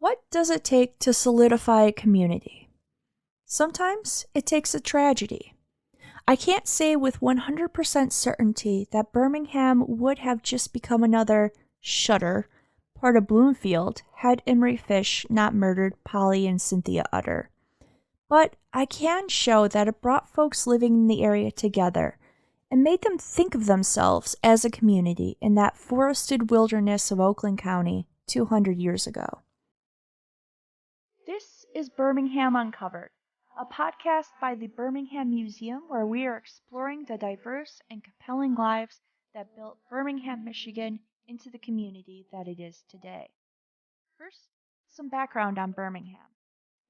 What does it take to solidify a community? Sometimes it takes a tragedy. I can't say with 100% certainty that Birmingham would have just become another Shutter, part of Bloomfield, had Imri Fish not murdered Polly and Cynthia Utter. But I can show that it brought folks living in the area together and made them think of themselves as a community in that forested wilderness of Oakland County 200 years ago. This is Birmingham Uncovered, a podcast by the Birmingham Museum where we are exploring the diverse and compelling lives that built Birmingham, Michigan into the community that it is today. First, some background on Birmingham.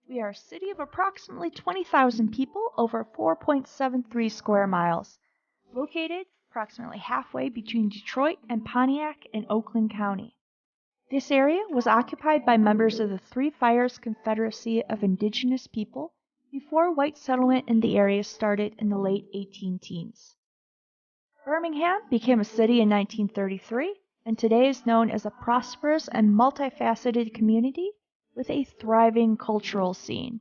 We are a city of approximately 20,000 people over 4.73 square miles, located approximately halfway between Detroit and Pontiac in Oakland County. This area was occupied by members of the Three Fires Confederacy of Indigenous People before white settlement in the area started in the late 18-teens. Birmingham became a city in 1933 and today is known as a prosperous and multifaceted community with a thriving cultural scene.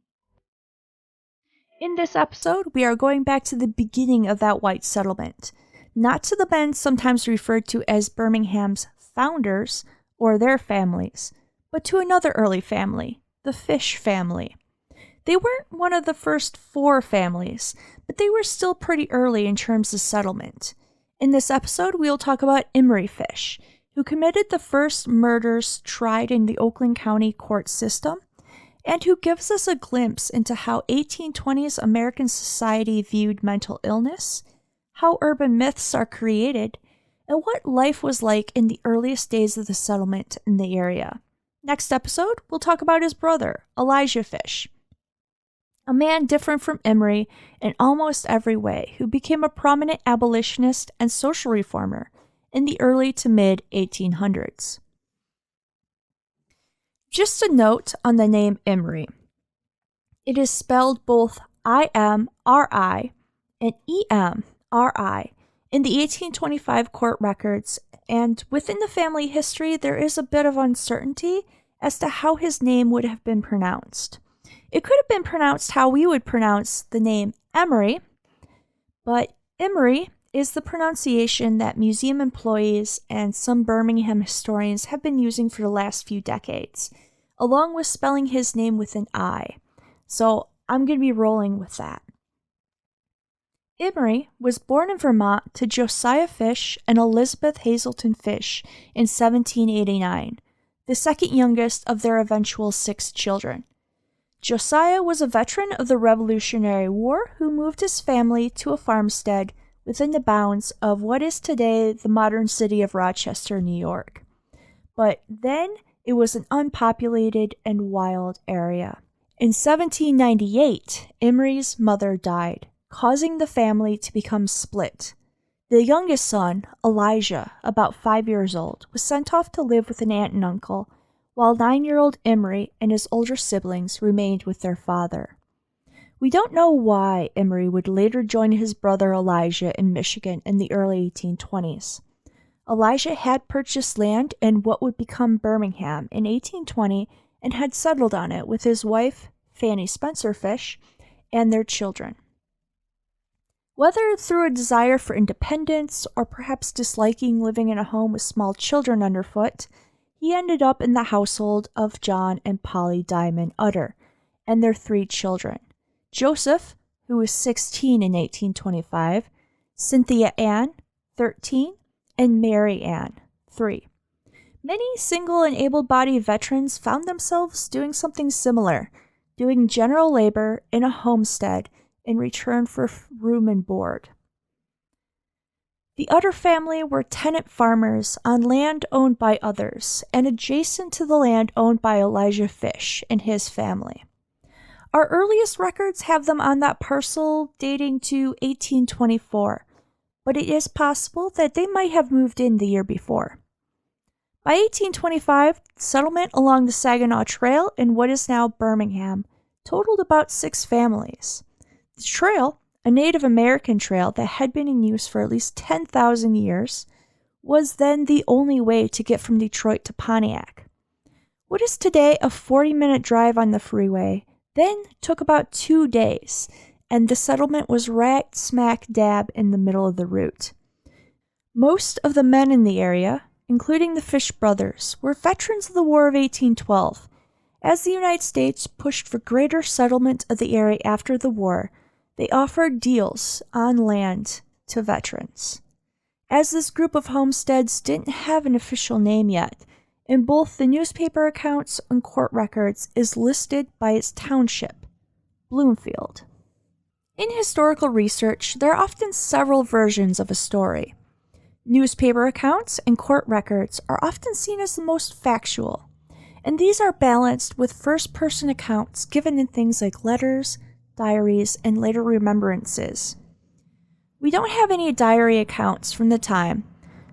In this episode, we are going back to the beginning of that white settlement, not to the men sometimes referred to as Birmingham's founders or their families, but to another early family, the Fish family. They weren't one of the first four families, but they were still pretty early in terms of settlement. In this episode, we'll talk about Imri Fish, who committed the first murders tried in the Oakland County court system, and who gives us a glimpse into how 1820s American society viewed mental illness, how urban myths are created, and what life was like in the earliest days of the settlement in the area. Next episode, we'll talk about his brother, Elijah Fish, a man different from Imri in almost every way, who became a prominent abolitionist and social reformer in the early to mid-1800s. Just a note on the name Imri. It is spelled both I-M-R-I and E-M-R-I in the 1825 court records, and within the family history there is a bit of uncertainty as to how his name would have been pronounced. It could have been pronounced how we would pronounce the name Emery, but Imri is the pronunciation that museum employees and some Birmingham historians have been using for the last few decades, along with spelling his name with an I. So I'm going to be rolling with that. Imri was born in Vermont to Josiah Fish and Elizabeth Hazelton Fish in 1789, the second youngest of their eventual 6 children. Josiah was a veteran of the Revolutionary War who moved his family to a farmstead within the bounds of what is today the modern city of Rochester, New York. But then it was an unpopulated and wild area. In 1798, Imri's mother died, causing the family to become split. The youngest son, Elijah, about 5 years old, was sent off to live with an aunt and uncle, while 9-year-old Imri and his older siblings remained with their father. We don't know why Imri would later join his brother Elijah in Michigan in the early 1820s. Elijah had purchased land in what would become Birmingham in 1820 and had settled on it with his wife, Fanny Spencer Fish, and their children. Whether through a desire for independence or perhaps disliking living in a home with small children underfoot, he ended up in the household of John and Polly Diamond Utter and their 3 children, Joseph, who was 16 in 1825, Cynthia Ann, 13, and Mary Ann, 3. Many single and able-bodied veterans found themselves doing something similar, doing general labor in a homestead in return for room and board. The Utter family were tenant farmers on land owned by others and adjacent to the land owned by Elijah Fish and his family. Our earliest records have them on that parcel dating to 1824, but it is possible that they might have moved in the year before. By 1825, settlement along the Saginaw Trail in what is now Birmingham totaled about 6 families. The trail, a Native American trail that had been in use for at least 10,000 years, was then the only way to get from Detroit to Pontiac. What is today a 40-minute drive on the freeway then took about 2 days, and the settlement was right smack dab in the middle of the route. Most of the men in the area, including the Fish brothers, were veterans of the War of 1812. As the United States pushed for greater settlement of the area after the war, they offered deals on land to veterans. As this group of homesteads didn't have an official name yet, in both the newspaper accounts and court records is listed by its township, Bloomfield. In historical research, there are often several versions of a story. Newspaper accounts and court records are often seen as the most factual, and these are balanced with first-person accounts given in things like letters, diaries, and later remembrances. We don't have any diary accounts from the time,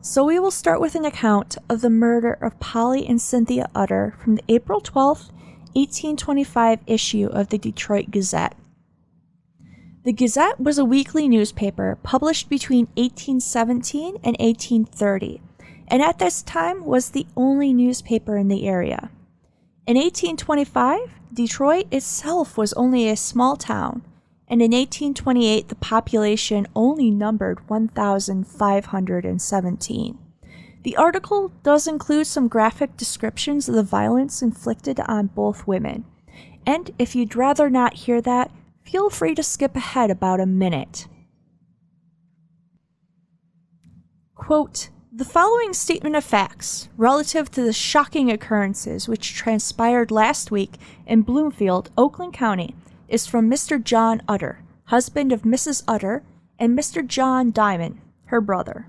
so we will start with an account of the murder of Polly and Cynthia Utter from the April 12, 1825 issue of the Detroit Gazette. The Gazette was a weekly newspaper published between 1817 and 1830, and at this time was the only newspaper in the area. In 1825, Detroit itself was only a small town, and in 1828 the population only numbered 1,517. The article does include some graphic descriptions of the violence inflicted on both women, and if you'd rather not hear that, feel free to skip ahead about a minute. Quote, "The following statement of facts relative to the shocking occurrences which transpired last week in Bloomfield, Oakland County, is from Mr. John Utter, husband of Mrs. Utter, and Mr. John Diamond, her brother.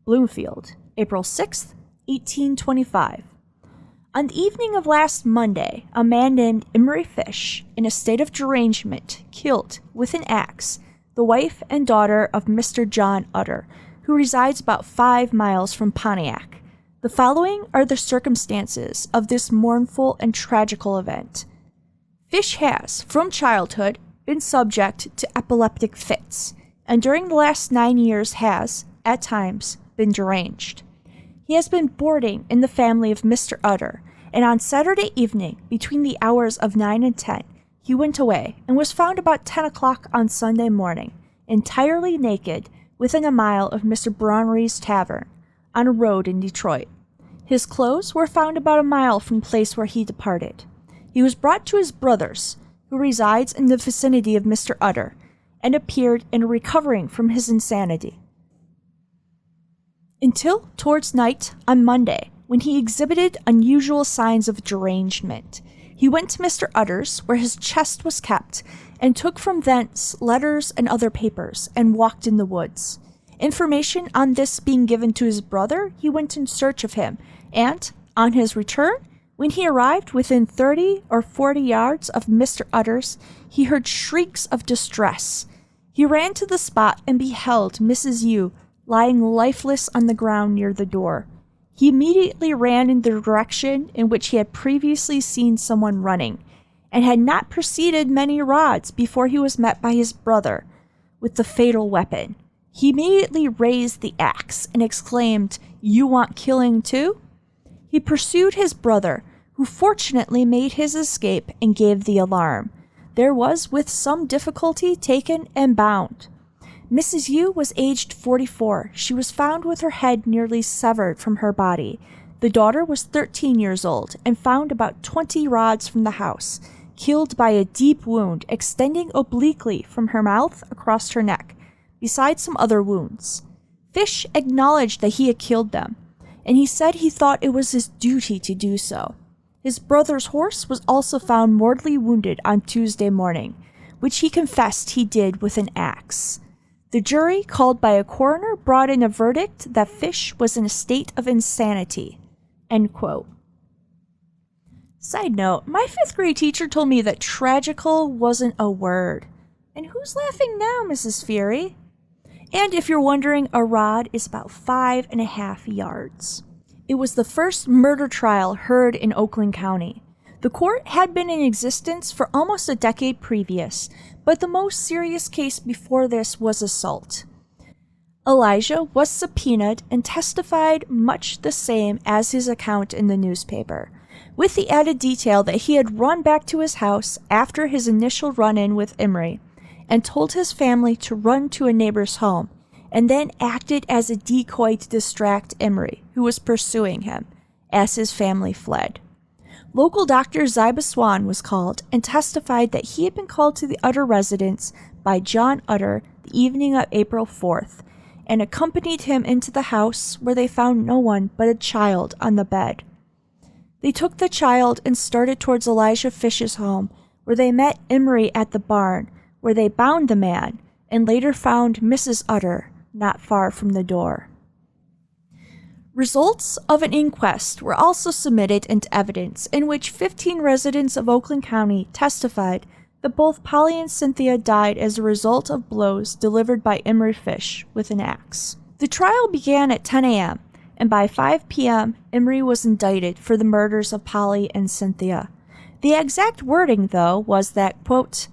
Bloomfield, April 6, 1825. On the evening of last Monday, a man named Imri Fish, in a state of derangement, killed, with an axe, the wife and daughter of Mr. John Utter, who resides about 5 miles from Pontiac. The following are the circumstances of this mournful and tragical event. Fish has, from childhood, been subject to epileptic fits, and during the last 9 years has, at times, been deranged. He has been boarding in the family of Mr. Utter, and on Saturday evening, between the hours of 9 and 10, he went away and was found about 10 o'clock on Sunday morning, entirely naked, within a mile of Mr. Bronry's Tavern, on a road in Detroit. His clothes were found about a mile from the place where he departed. He was brought to his brother's, who resides in the vicinity of Mr. Utter, and appeared in recovering from his insanity, until towards night on Monday, when he exhibited unusual signs of derangement. He went to Mr. Utter's, where his chest was kept, and took from thence letters and other papers, and walked in the woods. Information on this being given to his brother, he went in search of him, and, on his return, when he arrived within 30 or 40 yards of Mr. Utter's, he heard shrieks of distress. He ran to the spot and beheld Mrs. U lying lifeless on the ground near the door. He immediately ran in the direction in which he had previously seen someone running, and had not proceeded many rods before he was met by his brother with the fatal weapon. He immediately raised the axe and exclaimed, "You want killing too?" He pursued his brother, who fortunately made his escape and gave the alarm. There was with some difficulty taken and bound. Mrs. U was aged 44. She was found with her head nearly severed from her body. The daughter was 13 years old and found about 20 rods from the house, killed by a deep wound extending obliquely from her mouth across her neck, besides some other wounds. Fish acknowledged that he had killed them, and he said he thought it was his duty to do so. His brother's horse was also found mortally wounded on Tuesday morning, which he confessed he did with an axe. The jury, called by a coroner, brought in a verdict that Fish was in a state of insanity. End quote. Side note, my 5th grade teacher told me that tragical wasn't a word. And who's laughing now, Mrs. Fury? And if you're wondering, a rod is about 5.5 yards. It was the first murder trial heard in Oakland County. The court had been in existence for almost a decade previous, but the most serious case before this was assault. Elijah was subpoenaed and testified much the same as his account in the newspaper. with the added detail that he had run back to his house after his initial run-in with Imri and told his family to run to a neighbor's home, and then acted as a decoy to distract Imri, who was pursuing him, as his family fled. Local doctor Ziba Swan was called and testified that he had been called to the Utter residence by John Utter the evening of April 4th and accompanied him into the house, where they found no one but a child on the bed. They took the child and started towards Elijah Fish's home, where they met Imri at the barn, where they bound the man and later found Mrs. Utter not far from the door. Results of an inquest were also submitted into evidence, in which 15 residents of Oakland County testified that both Polly and Cynthia died as a result of blows delivered by Imri Fish with an axe. The trial began at 10 a.m., and by 5 p.m., Imri was indicted for the murders of Polly and Cynthia. The exact wording, though, was that, quote,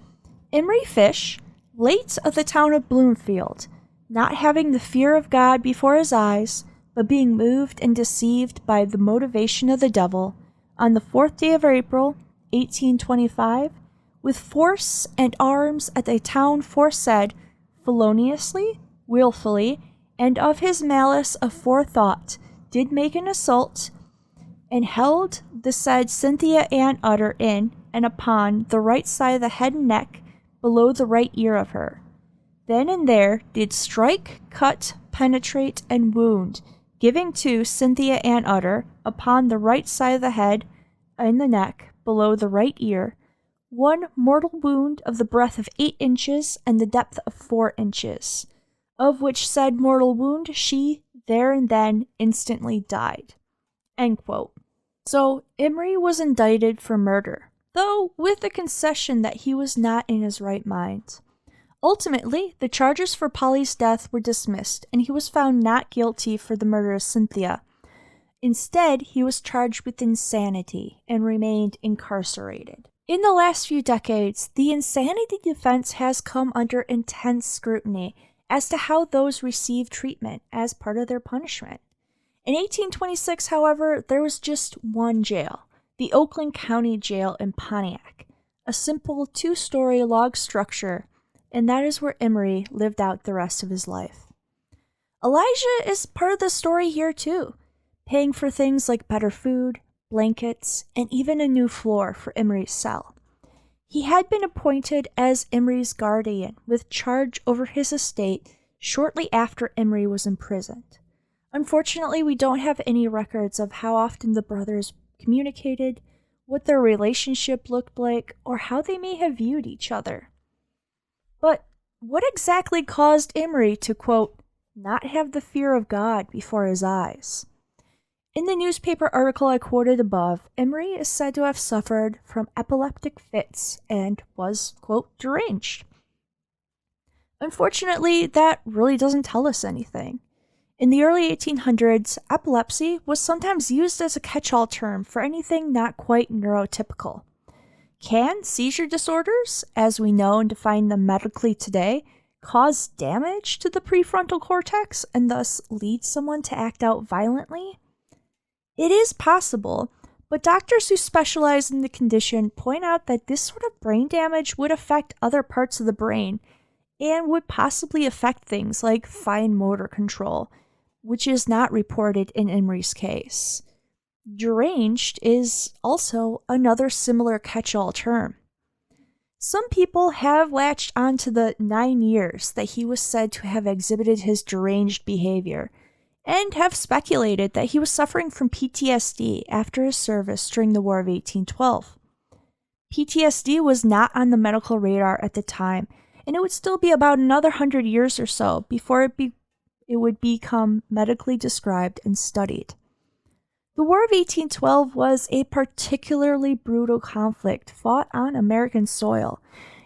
Imri Fish, late of the town of Bloomfield, not having the fear of God before his eyes, but being moved and deceived by the motivation of the devil, on the 4th day of April, 1825, with force and arms at the town foresaid, feloniously, wilfully, and of his malice aforethought, did make an assault, and held the said Cynthia Ann Utter in and upon the right side of the head and neck, below the right ear of her. Then and there did strike, cut, penetrate, and wound, giving to Cynthia Ann Utter, upon the right side of the head and the neck, below the right ear, one mortal wound of the breadth of 8 inches and the depth of 4 inches, of which said mortal wound she there and then instantly died. End quote. So Imri was indicted for murder, though with the concession that he was not in his right mind. Ultimately, the charges for Polly's death were dismissed, and he was found not guilty for the murder of Cynthia. Instead, he was charged with insanity and remained incarcerated. In the last few decades, the insanity defense has come under intense scrutiny as to how those receive treatment as part of their punishment. In 1826, however, there was just one jail, the Oakland County Jail in Pontiac, a simple 2-story log structure, and that is where Imri lived out the rest of his life. Elijah is part of the story here too, paying for things like better food, blankets, and even a new floor for Imri's cell. He had been appointed as Imri's guardian with charge over his estate shortly after Imri was imprisoned. Unfortunately, we don't have any records of how often the brothers communicated, what their relationship looked like, or how they may have viewed each other. But what exactly caused Imri to, quote, not have the fear of God before his eyes? In the newspaper article I quoted above, Imri is said to have suffered from epileptic fits and was, quote, deranged. Unfortunately, that really doesn't tell us anything. In the early 1800s, epilepsy was sometimes used as a catch-all term for anything not quite neurotypical. Can seizure disorders, as we know and define them medically today, cause damage to the prefrontal cortex and thus lead someone to act out violently? It is possible, but doctors who specialize in the condition point out that this sort of brain damage would affect other parts of the brain and would possibly affect things like fine motor control, which is not reported in Imri's case. Deranged is also another similar catch-all term. Some people have latched onto the 9 years that he was said to have exhibited his deranged behavior, and have speculated that he was suffering from PTSD after his service during the War of 1812. PTSD was not on the medical radar at the time, and it would still be about another 100 years or so before it would become medically described and studied. The War of 1812 was a particularly brutal conflict fought on American soil,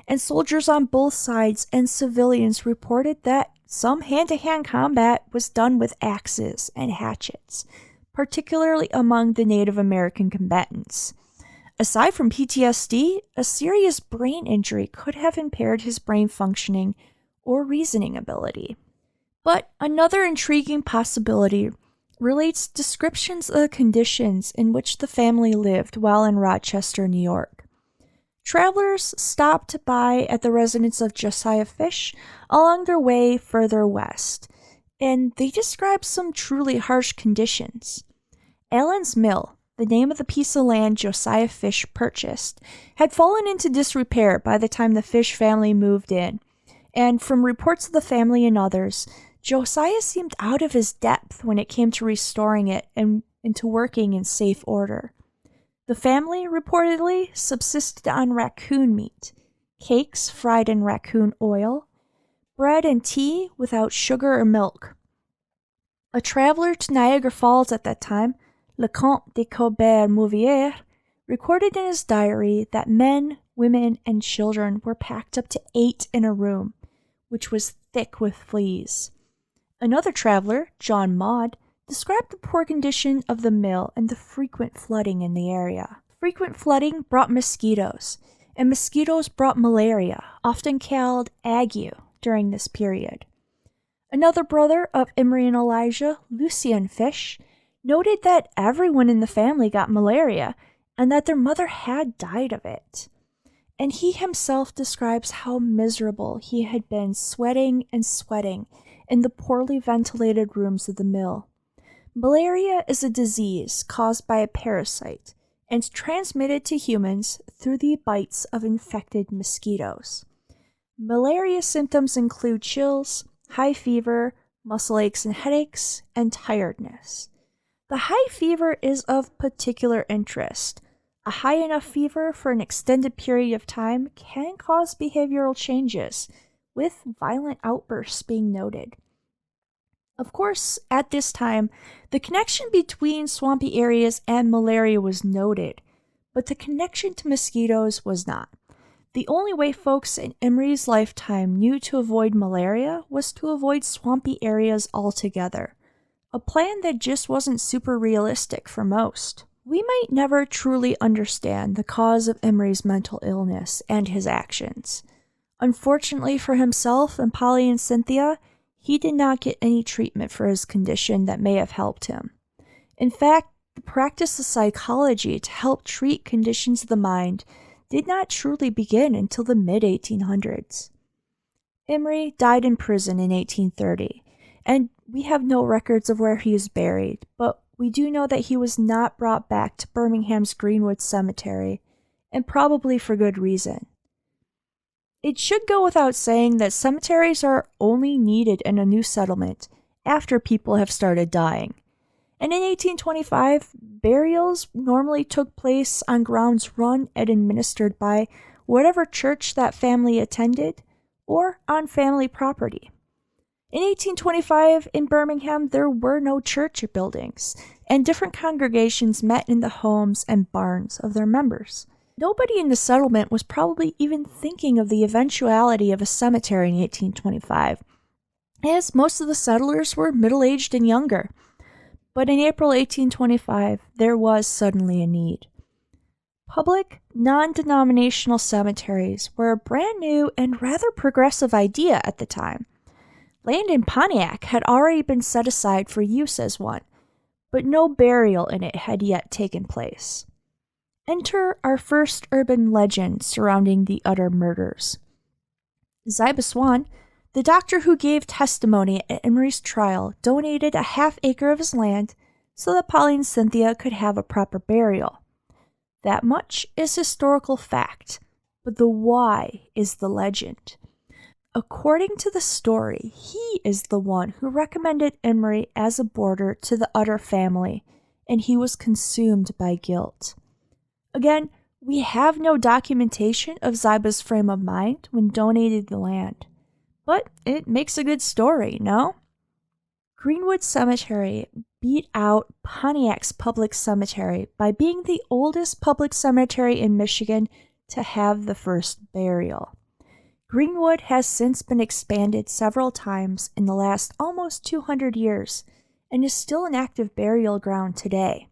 and soldiers on both sides and civilians reported that some hand-to-hand combat was done with axes and hatchets, particularly among the Native American combatants. Aside from PTSD, a serious brain injury could have impaired his brain functioning or reasoning ability. But another intriguing possibility relates descriptions of the conditions in which the family lived while in Rochester, New York. Travelers stopped by at the residence of Josiah Fish along their way further west, and they described some truly harsh conditions. Allen's Mill, the name of the piece of land Josiah Fish purchased, had fallen into disrepair by the time the Fish family moved in, and from reports of the family and others, Josiah seemed out of his depth when it came to restoring it and into working in safe order. The family reportedly subsisted on raccoon meat, cakes fried in raccoon oil, bread and tea without sugar or milk. A traveler to Niagara Falls at that time, Lecomte de Colbert-Mouvier, recorded in his diary that men, women, and children were packed up to 8 in a room, which was thick with fleas. Another traveler, John Maud, described the poor condition of the mill and the frequent flooding in the area. Frequent flooding brought mosquitoes, and mosquitoes brought malaria, often called ague, during this period. Another brother of Imri and Elijah, Lucien Fish, noted that everyone in the family got malaria and that their mother had died of it. And he himself describes how miserable he had been sweating and sweating in the poorly ventilated rooms of the mill. Malaria is a disease caused by a parasite and transmitted to humans through the bites of infected mosquitoes. Malaria symptoms include chills, high fever, muscle aches and headaches, and tiredness. The high fever is of particular interest. A high enough fever for an extended period of time can cause behavioral changes, with violent outbursts being noted. Of course, at this time, the connection between swampy areas and malaria was noted, but the connection to mosquitoes was not. The only way folks in Imri's lifetime knew to avoid malaria was to avoid swampy areas altogether, a plan that just wasn't super realistic for most. We might never truly understand the cause of Imri's mental illness and his actions. Unfortunately for himself and Polly and Cynthia, he did not get any treatment for his condition that may have helped him. In fact, the practice of psychology to help treat conditions of the mind did not truly begin until the mid-1800s. Imri died in prison in 1830, and we have no records of where he is buried, but we do know that he was not brought back to Birmingham's Greenwood Cemetery, and probably for good reason. It should go without saying that cemeteries are only needed in a new settlement after people have started dying. And in 1825, burials normally took place on grounds run and administered by whatever church that family attended or on family property. In 1825, in Birmingham, there were no church buildings, and different congregations met in the homes and barns of their members. Nobody in the settlement was probably even thinking of the eventuality of a cemetery in 1825, as most of the settlers were middle-aged and younger. But in April 1825, there was suddenly a need. Public, non-denominational cemeteries were a brand new and rather progressive idea at the time. Land in Pontiac had already been set aside for use as one, but no burial in it had yet taken place. Enter our first urban legend surrounding the Utter murders. Ziba Swan, the doctor who gave testimony at Imri's trial, donated a half-acre of his land so that Polly and Cynthia could have a proper burial. That much is historical fact, but the why is the legend. According to the story, he is the one who recommended Imri as a boarder to the Utter family, and he was consumed by guilt. Again, we have no documentation of Ziba's frame of mind when donating the land, but it makes a good story, no? Greenwood Cemetery beat out Pontiac's public cemetery by being the oldest public cemetery in Michigan to have the first burial. Greenwood has since been expanded several times in the last almost 200 years and is still an active burial ground today,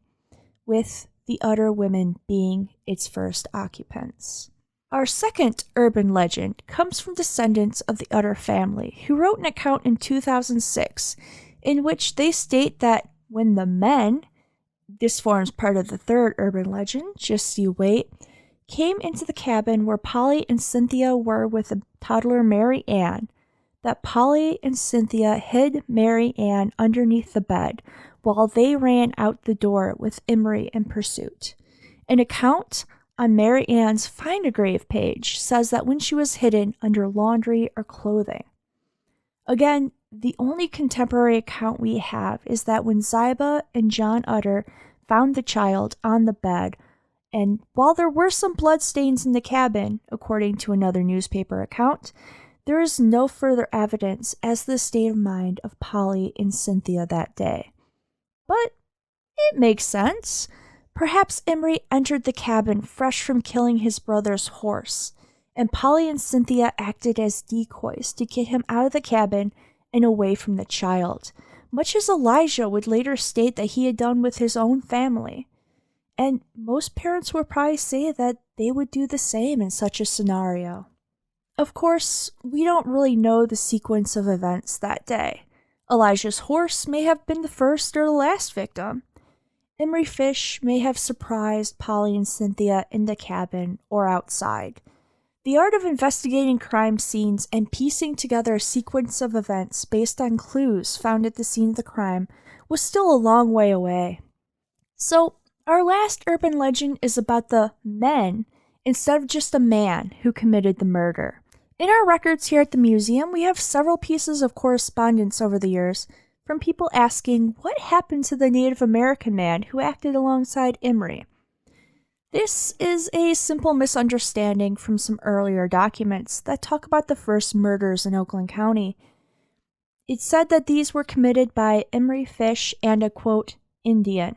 with the Utter women being its first occupants. Our second urban legend comes from descendants of the Utter family, who wrote an account in 2006 in which they state that when the men, this forms part of the third urban legend, just you wait, came into the cabin where Polly and Cynthia were with the toddler Mary Ann, that Polly and Cynthia hid Mary Ann underneath the bed while they ran out the door with Imri in pursuit. An account on Mary Ann's Find a Grave page says that when she was hidden under laundry or clothing. Again, the only contemporary account we have is that when Ziba and John Utter found the child on the bed, and while there were some bloodstains in the cabin, according to another newspaper account, there is no further evidence as to the state of mind of Polly and Cynthia that day. But it makes sense. Perhaps Imri entered the cabin fresh from killing his brother's horse, and Polly and Cynthia acted as decoys to get him out of the cabin and away from the child, much as Elijah would later state that he had done with his own family. And most parents would probably say that they would do the same in such a scenario. Of course, we don't really know the sequence of events that day. Elijah's horse may have been the first or the last victim. Imri Fish may have surprised Polly and Cynthia in the cabin or outside. The art of investigating crime scenes and piecing together a sequence of events based on clues found at the scene of the crime was still a long way away. So, our last urban legend is about the men instead of just a man who committed the murder. In our records here at the museum, we have several pieces of correspondence over the years from people asking what happened to the Native American man who acted alongside Imri. This is a simple misunderstanding from some earlier documents that talk about the first murders in Oakland County. It said that these were committed by Imri Fish and a, quote, Indian.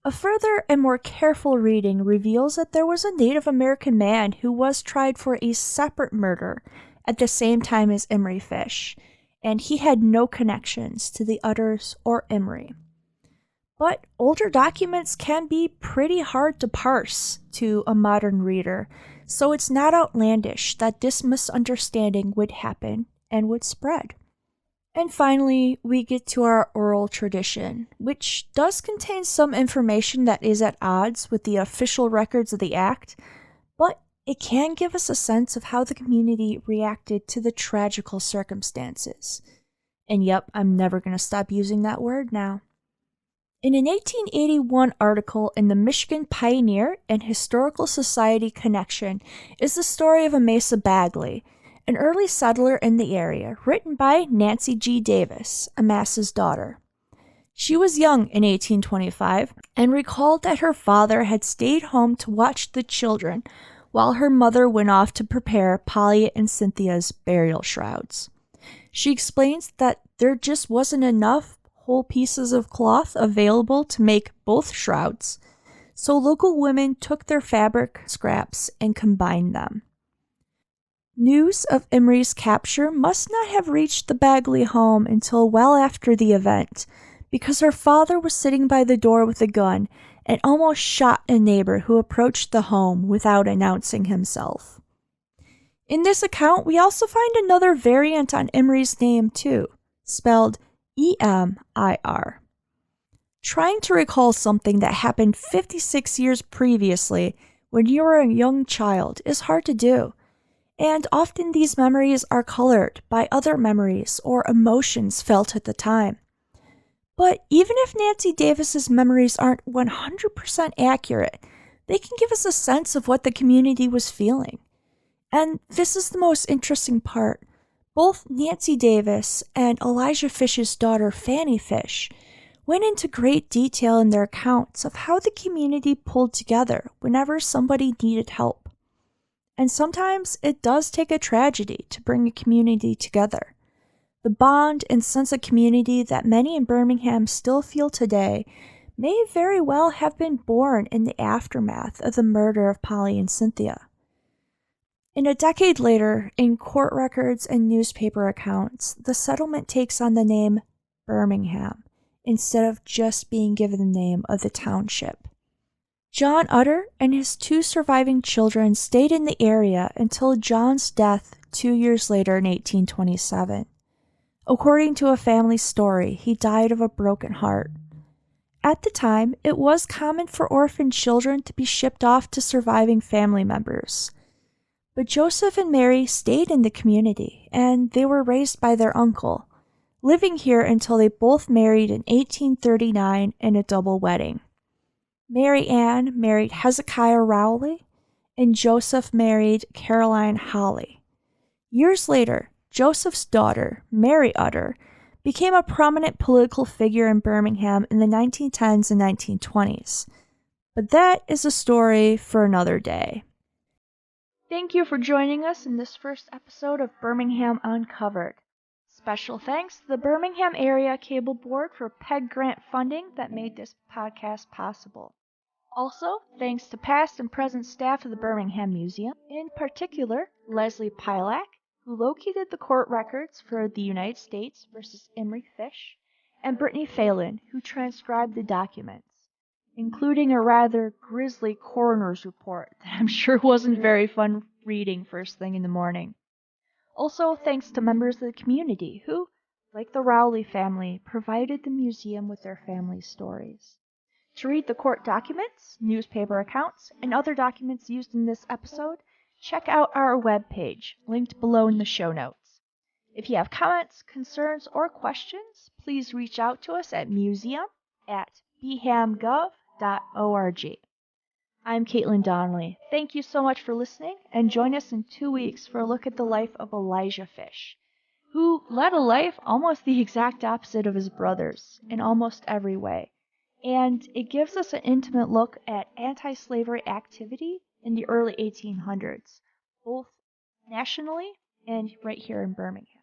A further and more careful reading reveals that there was a Native American man who was tried for a separate murder at the same time as Imri Fish, and he had no connections to the Utters or Imri. But older documents can be pretty hard to parse to a modern reader, so it's not outlandish that this misunderstanding would happen and would spread. And finally, we get to our oral tradition, which does contain some information that is at odds with the official records of the act, but it can give us a sense of how the community reacted to the tragical circumstances. And yep, I'm never going to stop using that word now. In an 1881 article in the Michigan Pioneer and Historical Society Connection is the story of Amasa Bagley, an early settler in the area, written by Nancy G. Davis, Amasa's daughter. She was young in 1825 and recalled that her father had stayed home to watch the children while her mother went off to prepare Polly and Cynthia's burial shrouds. She explains that there just wasn't enough whole pieces of cloth available to make both shrouds, so local women took their fabric scraps and combined them. News of Imri's capture must not have reached the Bagley home until well after the event, because her father was sitting by the door with a gun and almost shot a neighbor who approached the home without announcing himself. In this account, we also find another variant on Imri's name too, spelled E-M-I-R. Trying to recall something that happened 56 years previously when you were a young child is hard to do. And often these memories are colored by other memories or emotions felt at the time. But even if Nancy Davis's memories aren't 100% accurate, they can give us a sense of what the community was feeling. And this is the most interesting part. Both Nancy Davis and Elijah Fish's daughter Fanny Fish went into great detail in their accounts of how the community pulled together whenever somebody needed help. And sometimes it does take a tragedy to bring a community together. The bond and sense of community that many in Birmingham still feel today may very well have been born in the aftermath of the murder of Polly and Cynthia. And a decade later, in court records and newspaper accounts, the settlement takes on the name Birmingham, instead of just being given the name of the township. John Utter and his two surviving children stayed in the area until John's death 2 years later in 1827. According to a family story, he died of a broken heart. At the time, it was common for orphan children to be shipped off to surviving family members. But Joseph and Mary stayed in the community, and they were raised by their uncle, living here until they both married in 1839 in a double wedding. Mary Ann married Hezekiah Rowley, and Joseph married Caroline Holly. Years later, Joseph's daughter, Imri Utter, became a prominent political figure in Birmingham in the 1910s and 1920s. But that is a story for another day. Thank you for joining us in this first episode of Birmingham Uncovered. Special thanks to the Birmingham Area Cable Board for PEG grant funding that made this podcast possible. Also, thanks to past and present staff of the Birmingham Museum, in particular Leslie Pielack, who located the court records for the United States versus Imri Fish, and Brittany Phalen, who transcribed the documents, including a rather grisly coroner's report that I'm sure wasn't very fun reading first thing in the morning. Also, thanks to members of the community who, like the Rowley family, provided the museum with their family stories. To read the court documents, newspaper accounts, and other documents used in this episode, check out our webpage, linked below in the show notes. If you have comments, concerns, or questions, please reach out to us at museum@bhamgov.org. I'm Caitlin Donnelly. Thank you so much for listening, and join us in 2 weeks for a look at the life of Elijah Fish, who led a life almost the exact opposite of his brothers in almost every way. And it gives us an intimate look at anti-slavery activity in the early 1800s, both nationally and right here in Birmingham.